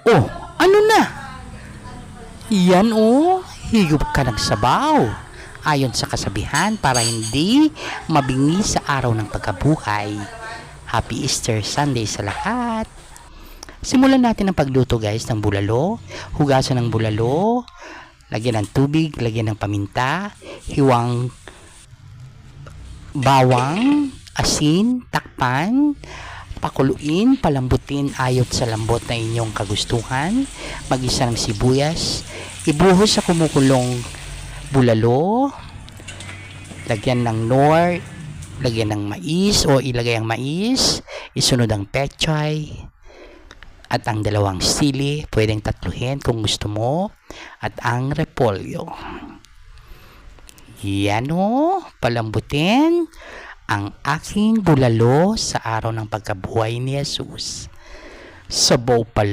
Oh, ano na? Yan oh, higop ka ng sabaw. Ayon sa kasabihan para hindi mabingi sa araw ng pagkabuhay. Happy Easter Sunday sa lahat. Simulan natin ang pagluto guys ng bulalo. Hugasan ng bulalo. Lagyan ng tubig, lagyan ng paminta, hiwang bawang, asin, takpan, pakuluin, palambutin ayon sa lambot na inyong kagustuhan. Mag-isa ng sibuyas, ibuhos sa kumukulong bulalo, lagyan ng nor, lagyan ng mais o ilagay ang mais, isunod ang pechay at ang dalawang sili, pwedeng tatluhin kung gusto mo, at ang repolyo. Yan o, palambutin ang aking bulalo sa araw ng pagkabuhay ni Jesus. Sabaw pala.